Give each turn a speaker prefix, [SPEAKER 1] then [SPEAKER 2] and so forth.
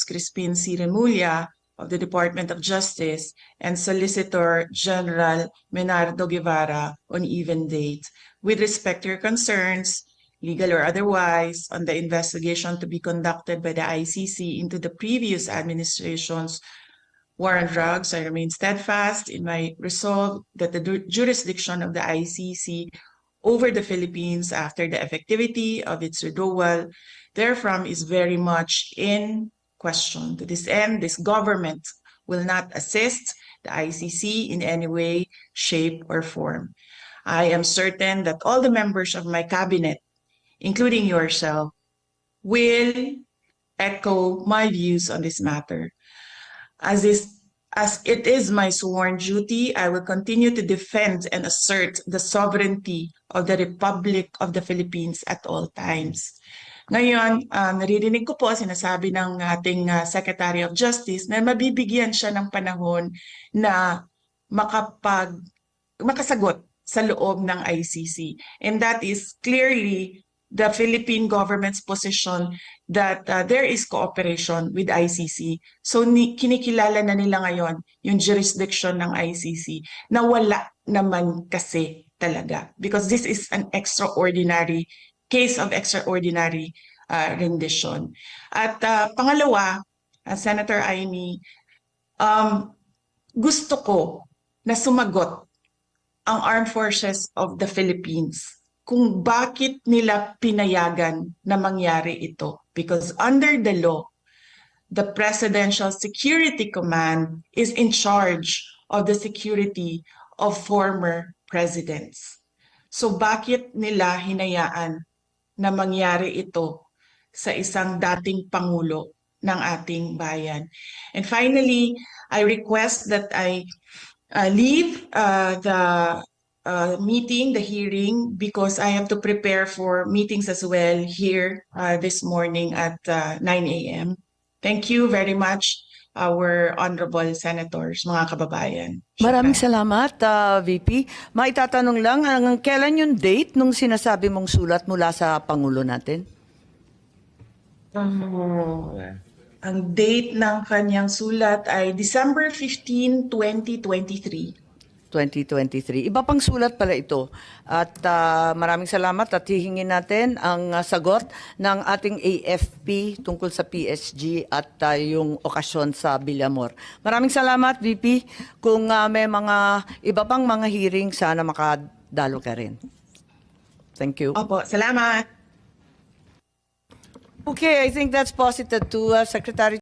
[SPEAKER 1] Crispin C. Remulla of the Department of Justice and Solicitor General Menardo Guevara on even date. With respect to your concerns, legal or otherwise, on the investigation to be conducted by the ICC into the previous administration's war on drugs, I remain steadfast in my resolve that the jurisdiction of the ICC over the Philippines after the effectivity of its withdrawal therefrom is very much in question. To this end, this government will not assist the ICC in any way, shape, or form. I am certain that all the members of my cabinet, including yourself, will echo my views on this matter. As it is my sworn duty, I will continue to defend and assert the sovereignty of the Republic of the Philippines at all times. Ngayon, naririnig ko po sinasabi ng ating Secretary of Justice na mabibigyan siya ng panahon na makasagot sa loob ng ICC. And that is clearly the Philippine government's position that there is cooperation with ICC. So kinikilala na nila ngayon yung jurisdiction ng ICC na wala naman kasi talaga. Because this is an extraordinary case of extraordinary rendition. At pangalawa, Senator Amy, gusto ko na sumagot ang Armed Forces of the Philippines kung bakit nila pinayagan na mangyari ito. Because under the law, the Presidential Security Command is in charge of the security of former presidents. So bakit nila hinayaan na mangyari ito sa isang dating Pangulo ng ating bayan? And finally, I request that I leave the meeting, the hearing, because I have to prepare for meetings as well here this morning at 9 a.m. Thank you very much, our honorable senators, mga kababayan.
[SPEAKER 2] Maraming salamat, VP. Maitatanong lang, kailan yung date nung sinasabi mong sulat mula sa Pangulo natin?
[SPEAKER 1] Ang date ng kanyang sulat ay December 15, 2023.
[SPEAKER 2] 2023. Iba pang sulat pala ito. At maraming salamat at hihingin natin ang sagot ng ating AFP tungkol sa PSG at yung okasyon sa Villamor. Maraming salamat, VP. Kung may mga iba pang mga hearing, sana makadalo ka rin. Thank you.
[SPEAKER 1] Opo, salamat.
[SPEAKER 2] Okay, I think that's posited to Secretary